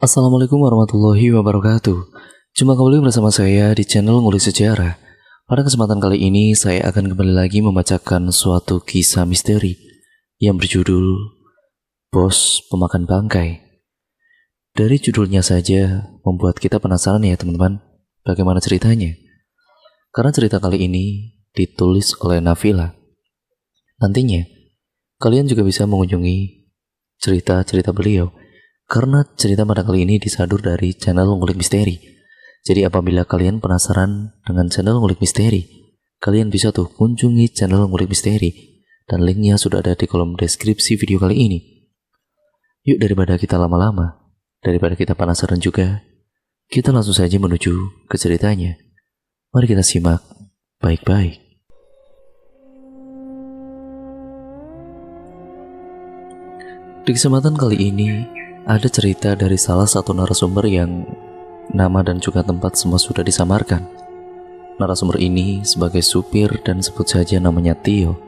Assalamualaikum warahmatullahi wabarakatuh. Jumpa kembali bersama saya di channel Ngulik Sejarah. Pada kesempatan kali ini saya akan kembali lagi membacakan suatu kisah misteri yang berjudul Bos Pemakan Bangkai. Dari judulnya saja membuat kita penasaran ya teman-teman, bagaimana ceritanya. Karena cerita kali ini ditulis oleh Nafila. Nantinya kalian juga bisa mengunjungi cerita-cerita beliau, karena cerita pada kali ini disadur dari channel Ngulik Misteri. Jadi apabila kalian penasaran dengan channel Ngulik Misteri, kalian bisa tuh kunjungi channel Ngulik Misteri, dan linknya sudah ada di kolom deskripsi video kali ini. Yuk, daripada kita lama-lama, daripada kita penasaran juga, kita langsung saja menuju ke ceritanya. Mari kita simak baik-baik. Di kesempatan kali ini ada cerita dari salah satu narasumber yang nama dan juga tempat semua sudah disamarkan. Narasumber ini sebagai supir dan sebut saja namanya Tio.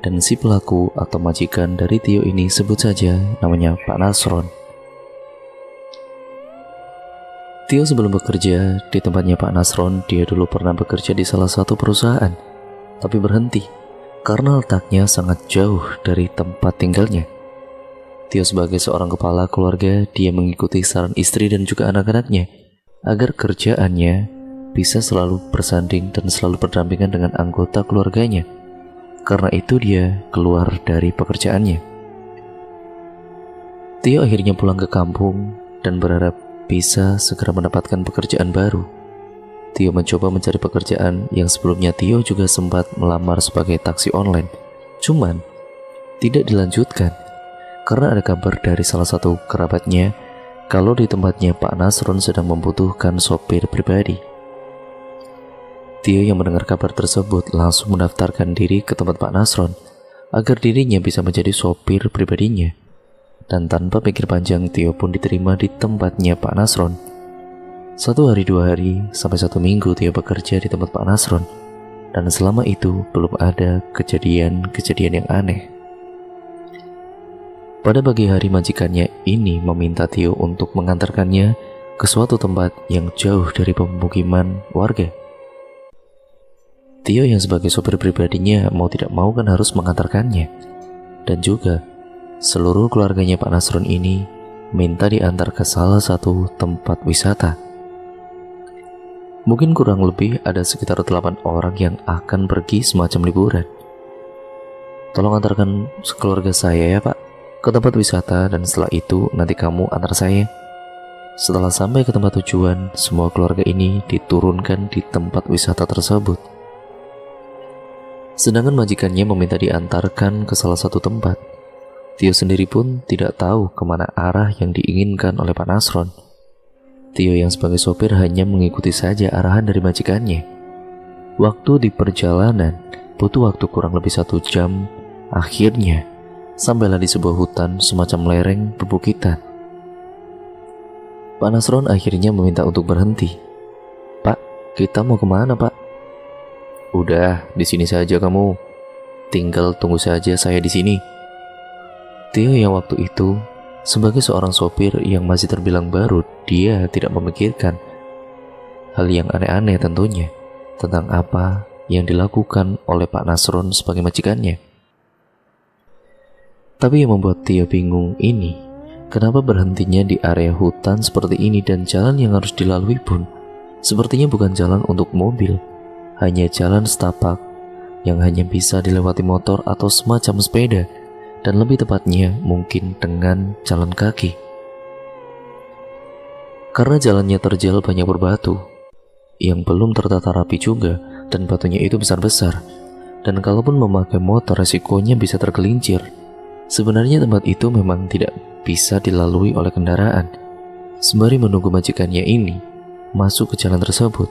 Dan si pelaku atau majikan dari Tio ini sebut saja namanya Pak Nasron. Tio sebelum bekerja di tempatnya Pak Nasron, dia dulu pernah bekerja di salah satu perusahaan, tapi berhenti karena letaknya sangat jauh dari tempat tinggalnya. Tio sebagai seorang kepala keluarga, dia mengikuti saran istri dan juga anak-anaknya agar kerjaannya bisa selalu bersanding dan selalu berdampingan dengan anggota keluarganya. Karena itu dia keluar dari pekerjaannya. Tio akhirnya pulang ke kampung dan berharap bisa segera mendapatkan pekerjaan baru. Tio mencoba mencari pekerjaan yang sebelumnya Tio juga sempat melamar sebagai taksi online. Cuman tidak dilanjutkan karena ada kabar dari salah satu kerabatnya kalau di tempatnya Pak Nasron sedang membutuhkan sopir pribadi. Tio yang mendengar kabar tersebut langsung mendaftarkan diri ke tempat Pak Nasron agar dirinya bisa menjadi sopir pribadinya. Dan tanpa pikir panjang, Tio pun diterima di tempatnya Pak Nasron. 1 hari 2 hari sampai 1 minggu Tio bekerja di tempat Pak Nasron, dan selama itu belum ada kejadian-kejadian yang aneh. Pada pagi hari majikannya ini meminta Tio untuk mengantarkannya ke suatu tempat yang jauh dari pemukiman warga. Tio yang sebagai sopir pribadinya mau tidak mau kan harus mengantarkannya. Dan juga seluruh keluarganya Pak Nasron ini minta diantar ke salah satu tempat wisata. Mungkin kurang lebih ada sekitar 8 orang yang akan pergi semacam liburan. Tolong antarkan keluarga saya ya Pak ke tempat wisata, dan setelah itu nanti kamu antar saya. Setelah sampai ke tempat tujuan, semua keluarga ini diturunkan di tempat wisata tersebut. Sedangkan majikannya meminta diantarkan ke salah satu tempat. Tio sendiri pun tidak tahu kemana arah yang diinginkan oleh Pak Nasron. Tio yang sebagai sopir hanya mengikuti saja arahan dari majikannya. Waktu di perjalanan butuh waktu kurang lebih 1 jam. Akhirnya sampailah di sebuah hutan semacam lereng perbukitan. Pak Nasron akhirnya meminta untuk berhenti. Pak, kita mau kemana Pak? Udah, di sini saja kamu. Tinggal tunggu saja saya di sini. Tio yang waktu itu sebagai seorang sopir yang masih terbilang baru, dia tidak memikirkan hal yang aneh-aneh tentunya tentang apa yang dilakukan oleh Pak Nasron sebagai majikannya. Tapi yang membuat Tio bingung ini, kenapa berhentinya di area hutan seperti ini, dan jalan yang harus dilalui pun sepertinya bukan jalan untuk mobil, hanya jalan setapak yang hanya bisa dilewati motor atau semacam sepeda, dan lebih tepatnya mungkin dengan jalan kaki. Karena jalannya terjal banyak berbatu yang belum tertata rapi juga, dan batunya itu besar-besar, dan kalaupun memakai motor resikonya bisa tergelincir. Sebenarnya tempat itu memang tidak bisa dilalui oleh kendaraan. Sembari menunggu majikannya ini masuk ke jalan tersebut,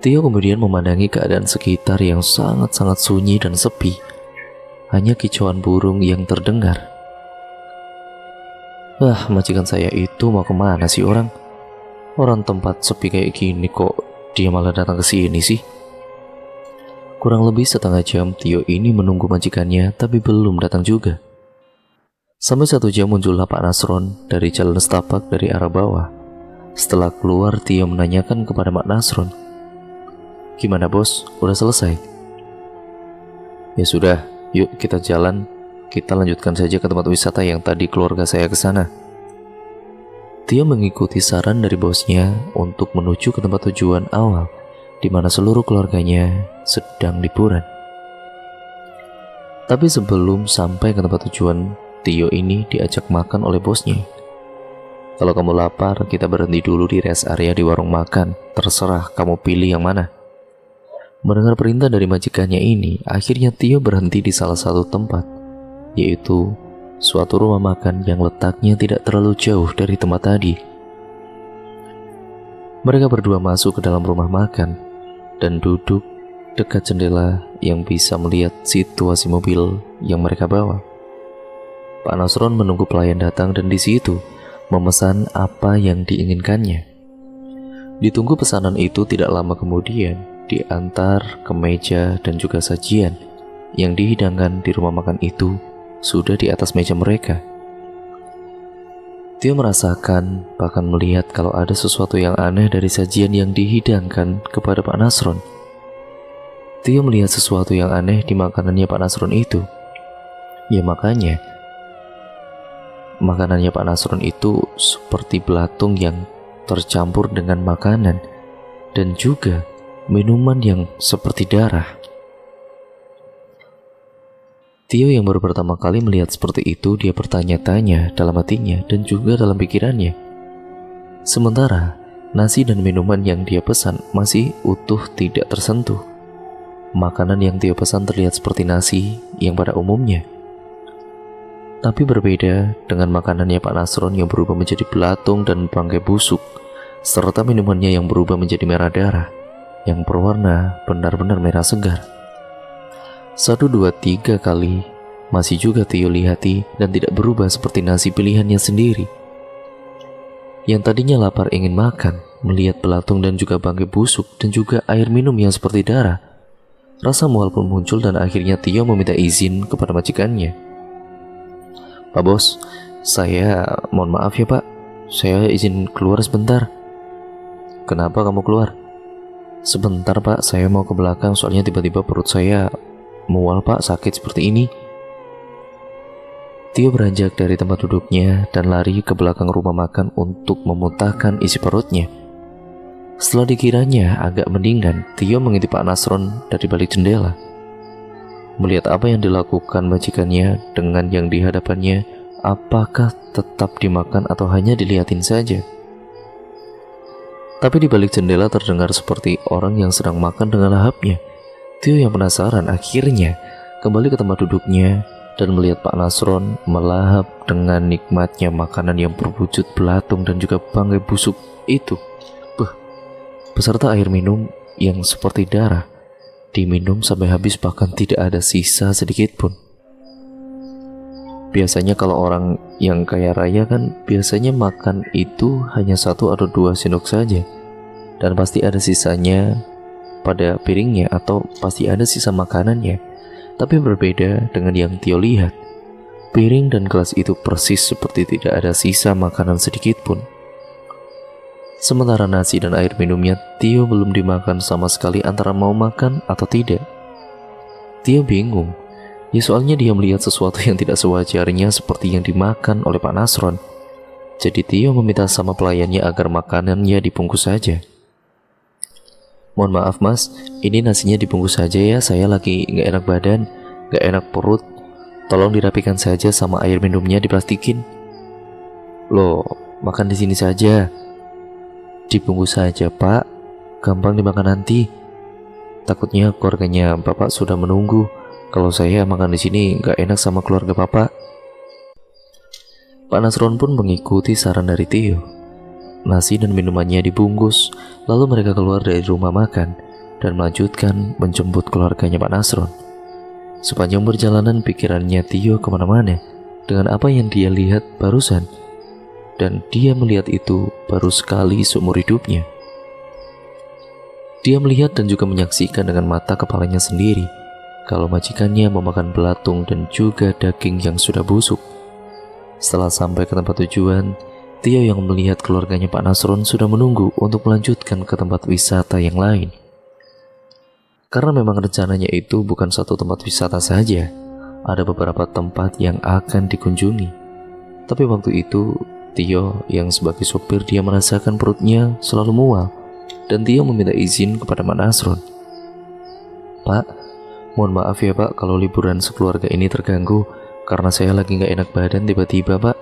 Tio kemudian memandangi keadaan sekitar yang sangat-sangat sunyi dan sepi. Hanya kicauan burung yang terdengar. Wah, majikan saya itu mau kemana sih orang? Orang tempat sepi kayak gini kok dia malah datang ke sini sih? Kurang lebih setengah jam Tio ini menunggu majikannya, tapi belum datang juga. Sampai satu jam muncullah Pak Nasron dari jalan setapak dari arah bawah. Setelah keluar, Tio menanyakan kepada Pak Nasron, "Gimana bos, udah selesai?" "Ya sudah, yuk kita jalan. Kita lanjutkan saja ke tempat wisata yang tadi keluarga saya ke sana." Tio mengikuti saran dari bosnya untuk menuju ke tempat tujuan awal, di mana seluruh keluarganya sedang liburan. Tapi sebelum sampai ke tempat tujuan, Tio ini diajak makan oleh bosnya. "Kalau kamu lapar, kita berhenti dulu di rest area di warung makan. Terserah kamu pilih yang mana." Mendengar perintah dari majikannya ini, akhirnya Tio berhenti di salah satu tempat, yaitu suatu rumah makan yang letaknya tidak terlalu jauh dari tempat tadi. Mereka berdua masuk ke dalam rumah makan dan duduk dekat jendela yang bisa melihat situasi mobil yang mereka bawa. Pak Nasron menunggu pelayan datang dan di situ memesan apa yang diinginkannya. Ditunggu pesanan itu tidak lama kemudian diantar ke meja dan juga sajian yang dihidangkan di rumah makan itu sudah di atas meja mereka. Tio merasakan bahkan melihat kalau ada sesuatu yang aneh dari sajian yang dihidangkan kepada Pak Nasron. Tio melihat sesuatu yang aneh di makanannya Pak Nasron itu. Ya makanya makanannya Pak Nasron itu seperti belatung yang tercampur dengan makanan dan juga minuman yang seperti darah. Tio yang baru pertama kali melihat seperti itu, dia bertanya-tanya dalam hatinya dan juga dalam pikirannya. Sementara nasi dan minuman yang dia pesan masih utuh, tidak tersentuh. Makanan yang Tio pesan terlihat seperti nasi yang pada umumnya, tapi berbeda dengan makanannya Pak Nasron yang berubah menjadi belatung dan bangkai busuk, serta minumannya yang berubah menjadi merah darah, yang berwarna benar-benar merah segar. 1, 2, 3 kali masih juga Tio lihati dan tidak berubah seperti nasi pilihannya sendiri. Yang tadinya lapar ingin makan, melihat belatung dan juga bangkai busuk dan juga air minum yang seperti darah, rasa mual pun muncul dan akhirnya Tio meminta izin kepada majikannya. "Pak Bos, saya mohon maaf ya Pak, saya izin keluar sebentar." "Kenapa kamu keluar?" "Sebentar Pak, saya mau ke belakang soalnya tiba-tiba perut saya mual Pak, sakit seperti ini." Tio beranjak dari tempat duduknya dan lari ke belakang rumah makan untuk memuntahkan isi perutnya. Setelah dikiranya agak mendingan, Tio mengintip Pak Nasron dari balik jendela. Melihat apa yang dilakukan majikannya dengan yang di hadapannya, apakah tetap dimakan atau hanya dilihatin saja? Tapi di balik jendela terdengar seperti orang yang sedang makan dengan lahapnya. Tio yang penasaran akhirnya kembali ke tempat duduknya dan melihat Pak Nasron melahap dengan nikmatnya makanan yang berwujud belatung dan juga bangkai busuk itu, beserta air minum yang seperti darah. Diminum sampai habis bahkan tidak ada sisa sedikit pun. Biasanya kalau orang yang kaya raya kan biasanya makan itu hanya 1 atau 2 sendok saja, dan pasti ada sisanya pada piringnya atau pasti ada sisa makanannya. Tapi berbeda dengan yang Tio lihat, piring dan gelas itu persis seperti tidak ada sisa makanan sedikit pun. Sementara nasi dan air minumnya Tio belum dimakan sama sekali antara mau makan atau tidak. Tio bingung, ya soalnya dia melihat sesuatu yang tidak sewajarnya seperti yang dimakan oleh Pak Nasron. Jadi Tio meminta sama pelayannya agar makanannya dibungkus saja. "Mohon maaf mas, ini nasinya dibungkus saja ya, saya lagi gak enak badan, gak enak perut. Tolong dirapikan saja sama air minumnya diplastikin." "Loh, makan di sini saja." "Dibungkus saja pak, gampang dimakan nanti. Takutnya keluarganya bapak sudah menunggu. Kalau saya makan di sini gak enak sama keluarga bapak." Pak Nasron pun mengikuti saran dari Tio. Nasi dan minumannya dibungkus, lalu mereka keluar dari rumah makan dan melanjutkan menjemput keluarganya Pak Nasron. Sepanjang perjalanan pikirannya Tio kemana-mana dengan apa yang dia lihat barusan, dan dia melihat itu baru sekali seumur hidupnya. Dia melihat dan juga menyaksikan dengan mata kepalanya sendiri kalau majikannya memakan belatung dan juga daging yang sudah busuk. Setelah sampai ke tempat tujuan, Tio yang melihat keluarganya Pak Nasron sudah menunggu untuk melanjutkan ke tempat wisata yang lain. Karena memang rencananya itu bukan satu tempat wisata saja, ada beberapa tempat yang akan dikunjungi. Tapi waktu itu, Tio yang sebagai sopir dia merasakan perutnya selalu mual, dan Tio meminta izin kepada Pak Nasron. "Pak, mohon maaf ya Pak kalau liburan sekeluarga ini terganggu, karena saya lagi gak enak badan tiba-tiba Pak.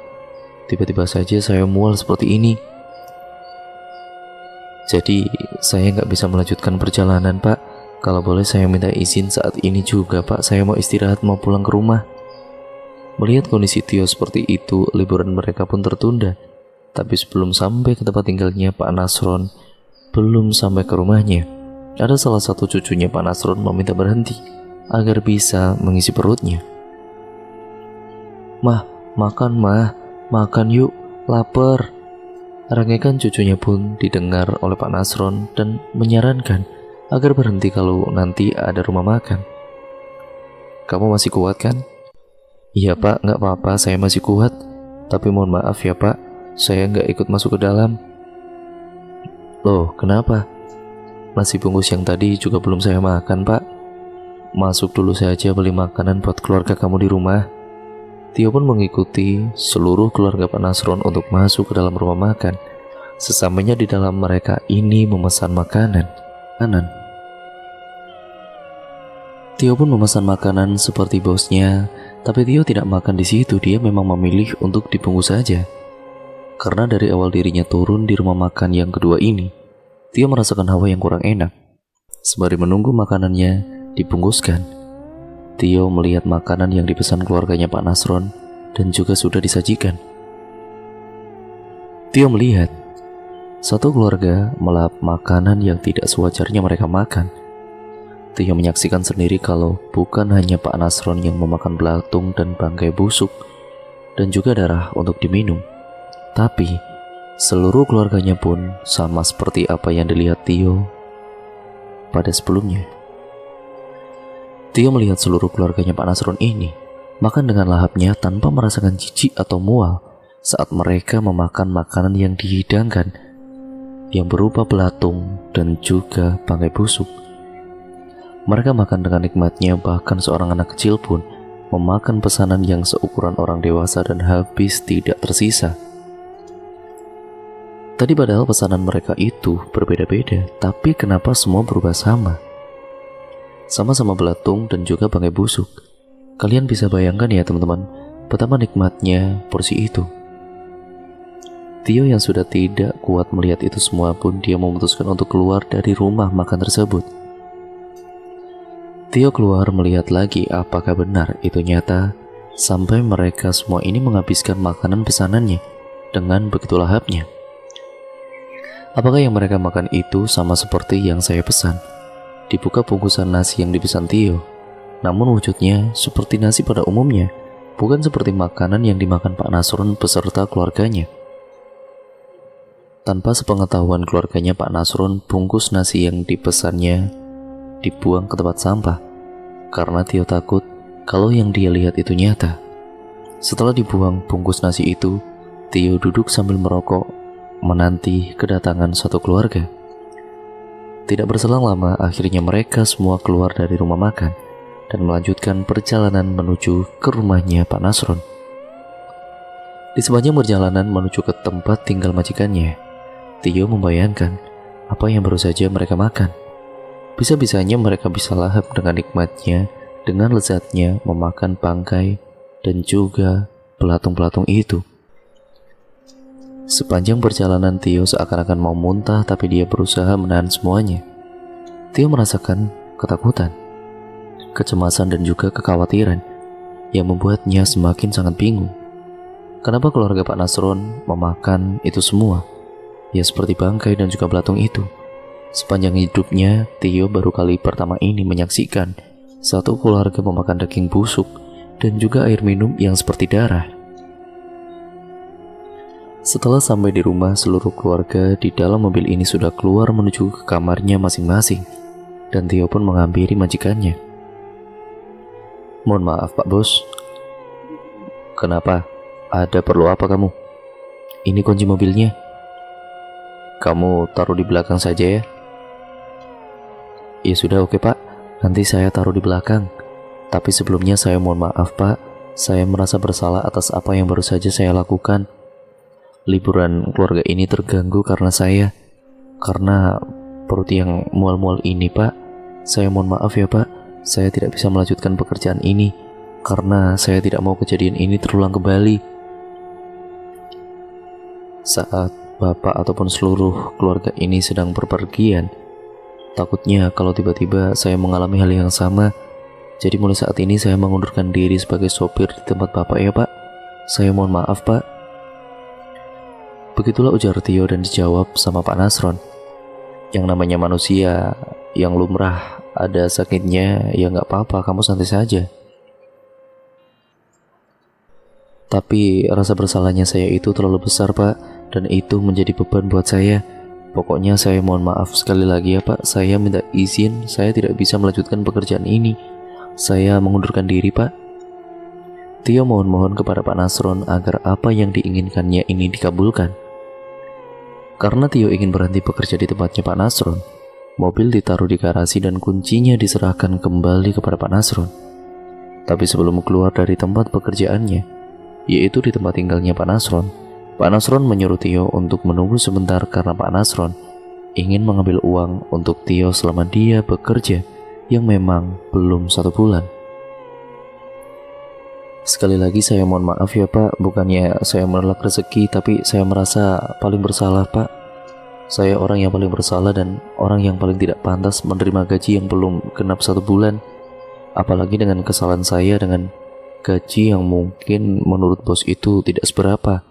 Tiba-tiba saja saya mual seperti ini. Jadi saya gak bisa melanjutkan perjalanan Pak. Kalau boleh saya minta izin saat ini juga Pak, saya mau istirahat, mau pulang ke rumah." Melihat kondisi Tio seperti itu, liburan mereka pun tertunda. Tapi sebelum sampai ke tempat tinggalnya Pak Nasron, belum sampai ke rumahnya, ada salah satu cucunya Pak Nasron meminta berhenti agar bisa mengisi perutnya. "Mah, makan mah, makan yuk, lapar." Rangikan cucunya pun didengar oleh Pak Nasron dan menyarankan agar berhenti kalau nanti ada rumah makan. "Kamu masih kuat kan?" "Iya Pak, gak apa-apa, saya masih kuat. Tapi mohon maaf ya Pak, saya gak ikut masuk ke dalam." "Loh, kenapa? Nasi bungkus yang tadi juga belum saya makan Pak. Masuk dulu saja beli makanan buat keluarga kamu di rumah." Tio pun mengikuti seluruh keluarga Pak Nasron untuk masuk ke dalam rumah makan. Sesampainya di dalam, mereka ini memesan makanan. Tio pun memesan makanan seperti bosnya, tapi Tio tidak makan di situ. Dia memang memilih untuk dibungkus saja. Karena dari awal dirinya turun di rumah makan yang kedua ini, Tio merasakan hawa yang kurang enak. Sembari menunggu makanannya dibungkuskan, Tio melihat makanan yang dipesan keluarganya Pak Nasron dan juga sudah disajikan. Tio melihat satu keluarga melahap makanan yang tidak sewajarnya mereka makan. Tio menyaksikan sendiri kalau bukan hanya Pak Nasron yang memakan belatung dan bangkai busuk dan juga darah untuk diminum, tapi seluruh keluarganya pun sama seperti apa yang dilihat Tio pada sebelumnya. Tio melihat seluruh keluarganya Pak Nasron ini makan dengan lahapnya tanpa merasakan jijik atau mual saat mereka memakan makanan yang dihidangkan, yang berupa belatung dan juga bangkai busuk. Mereka makan dengan nikmatnya, bahkan seorang anak kecil pun memakan pesanan yang seukuran orang dewasa dan habis tidak tersisa. Tadi padahal pesanan mereka itu berbeda-beda, tapi kenapa semua berubah sama? Sama-sama belatung dan juga bangkai busuk. Kalian bisa bayangkan ya teman-teman, betapa nikmatnya porsi itu. Tio yang sudah tidak kuat melihat itu semua pun dia memutuskan untuk keluar dari rumah makan tersebut. Tio keluar melihat lagi apakah benar itu nyata, sampai mereka semua ini menghabiskan makanan pesanannya dengan begitu lahapnya. Apakah yang mereka makan itu sama seperti yang saya pesan? Dibuka bungkusan nasi yang dipesan Tio, namun wujudnya seperti nasi pada umumnya, bukan seperti makanan yang dimakan Pak Nasron beserta keluarganya. Tanpa sepengetahuan keluarganya Pak Nasron, bungkus nasi yang dipesannya dibuang ke tempat sampah, karena Tio takut kalau yang dia lihat itu nyata. Setelah dibuang bungkus nasi itu, Tio duduk sambil merokok, menanti kedatangan suatu keluarga. Tidak berselang lama, akhirnya mereka semua keluar dari rumah makan dan melanjutkan perjalanan menuju ke rumahnya Pak Nasron. Di sepanjang perjalanan menuju ke tempat tinggal majikannya, Tio membayangkan apa yang baru saja mereka makan. Bisa-bisanya mereka bisa lahap dengan nikmatnya, dengan lezatnya memakan bangkai dan juga belatung-belatung itu. Sepanjang perjalanan Tio seakan-akan mau muntah, tapi dia berusaha menahan semuanya. Tio merasakan ketakutan, kecemasan dan juga kekhawatiran yang membuatnya semakin sangat bingung. Kenapa keluarga Pak Nasron memakan itu semua? Ya seperti bangkai dan juga belatung itu. Sepanjang hidupnya, Tio baru kali pertama ini menyaksikan satu keluarga memakan daging busuk dan juga air minum yang seperti darah. Setelah sampai di rumah, seluruh keluarga di dalam mobil ini sudah keluar menuju ke kamarnya masing-masing, dan Tio pun menghampiri majikannya. "Mohon maaf Pak Bos." "Kenapa? Ada perlu apa kamu? Ini kunci mobilnya. Kamu taruh di belakang saja ya. Ya sudah, oke Pak. Nanti saya taruh di belakang. Tapi sebelumnya saya mohon maaf Pak. Saya merasa bersalah atas apa yang baru saja saya lakukan. Liburan keluarga ini terganggu karena saya. Karena perut yang mual-mual ini Pak. Saya mohon maaf ya Pak. Saya tidak bisa melanjutkan pekerjaan ini karena saya tidak mau kejadian ini terulang kembali. Saat Bapak ataupun seluruh keluarga ini sedang berpergian, takutnya kalau tiba-tiba saya mengalami hal yang sama. Jadi mulai saat ini saya mengundurkan diri sebagai sopir di tempat Bapak ya Pak. Saya mohon maaf Pak. Begitulah ujar Tio dan dijawab sama Pak Nasron. Yang namanya manusia, yang lumrah ada sakitnya, ya nggak apa-apa, kamu santai saja. Tapi rasa bersalahnya saya itu terlalu besar Pak, dan itu menjadi beban buat saya. Pokoknya saya mohon maaf sekali lagi ya Pak. Saya minta izin, saya tidak bisa melanjutkan pekerjaan ini. Saya mengundurkan diri Pak. Tio mohon-mohon kepada Pak Nasron agar apa yang diinginkannya ini dikabulkan. Karena Tio ingin berhenti bekerja di tempatnya Pak Nasron, mobil ditaruh di garasi dan kuncinya diserahkan kembali kepada Pak Nasron. Tapi sebelum keluar dari tempat pekerjaannya, yaitu di tempat tinggalnya Pak Nasron menyuruh Tio untuk menunggu sebentar karena Pak Nasron ingin mengambil uang untuk Tio selama dia bekerja yang memang belum 1 bulan. Sekali lagi saya mohon maaf ya Pak, bukannya saya menolak rezeki, tapi saya merasa paling bersalah Pak. Saya orang yang paling bersalah dan orang yang paling tidak pantas menerima gaji yang belum genap 1 bulan. Apalagi dengan kesalahan saya dengan gaji yang mungkin menurut bos itu tidak seberapa.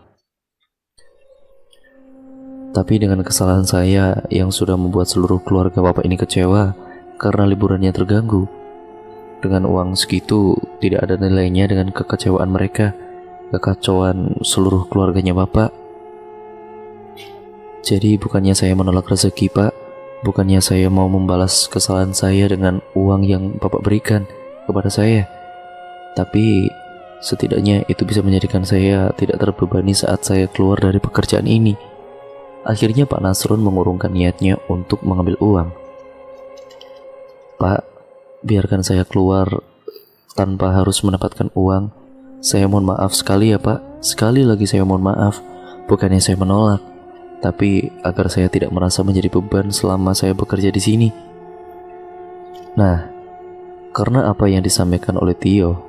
Tapi dengan kesalahan saya yang sudah membuat seluruh keluarga Bapak ini kecewa karena liburannya terganggu. Dengan uang segitu tidak ada nilainya dengan kekecewaan mereka, kekacauan seluruh keluarganya Bapak. Jadi bukannya saya menolak rezeki Pak, bukannya saya mau membalas kesalahan saya dengan uang yang Bapak berikan kepada saya, tapi setidaknya itu bisa menjadikan saya tidak terbebani saat saya keluar dari pekerjaan ini. Akhirnya Pak Nasron mengurungkan niatnya untuk mengambil uang. Pak, biarkan saya keluar tanpa harus mendapatkan uang. Saya mohon maaf sekali ya Pak. Sekali lagi saya mohon maaf. Bukannya saya menolak, tapi agar saya tidak merasa menjadi beban selama saya bekerja di sini. Nah, karena apa yang disampaikan oleh Tio,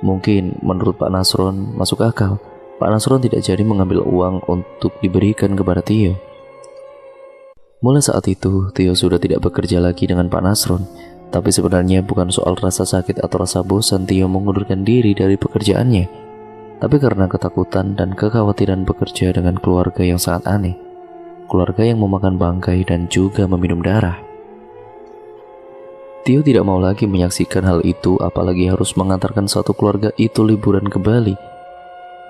mungkin menurut Pak Nasron masuk akal. Pak Nasron tidak jadi mengambil uang untuk diberikan kepada Tio. Mulai saat itu, Tio sudah tidak bekerja lagi dengan Pak Nasron. Tapi sebenarnya bukan soal rasa sakit atau rasa bosan Tio mengundurkan diri dari pekerjaannya, tapi karena ketakutan dan kekhawatiran bekerja dengan keluarga yang sangat aneh. Keluarga yang memakan bangkai dan juga meminum darah. Tio tidak mau lagi menyaksikan hal itu, apalagi harus mengantarkan satu keluarga itu liburan ke Bali.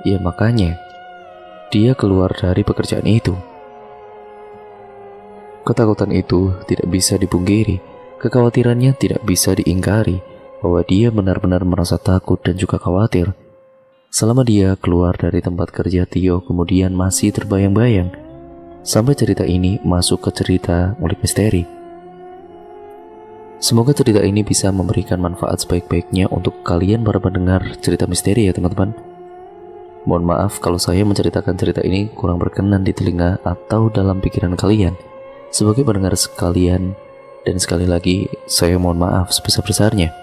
Ya makanya, dia keluar dari pekerjaan itu. Ketakutan itu tidak bisa dipungkiri, kekhawatirannya tidak bisa diingkari, bahwa dia benar-benar merasa takut dan juga khawatir. Selama dia keluar dari tempat kerja, Tio kemudian masih terbayang-bayang, sampai cerita ini masuk ke cerita Ngulik Misteri. Semoga cerita ini bisa memberikan manfaat sebaik-baiknya untuk kalian para pendengar cerita misteri ya teman-teman. Mohon maaf kalau saya menceritakan cerita ini kurang berkenan di telinga atau dalam pikiran kalian. Sebagai pendengar sekalian, dan sekali lagi saya mohon maaf sebesar-besarnya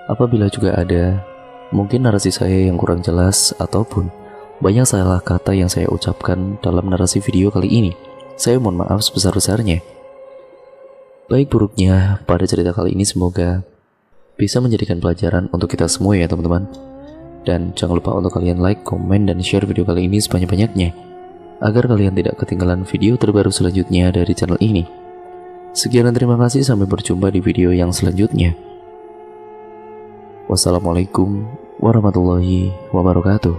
apabila juga ada mungkin narasi saya yang kurang jelas ataupun banyak salah kata yang saya ucapkan dalam narasi video kali ini. Saya mohon maaf sebesar-besarnya. Baik buruknya pada cerita kali ini semoga bisa menjadikan pelajaran untuk kita semua ya teman-teman. Dan jangan lupa untuk kalian like, komen, dan share video kali ini sebanyak-banyaknya agar kalian tidak ketinggalan video terbaru selanjutnya dari channel ini. Sekian dan terima kasih, sampai berjumpa di video yang selanjutnya. Wassalamualaikum warahmatullahi wabarakatuh.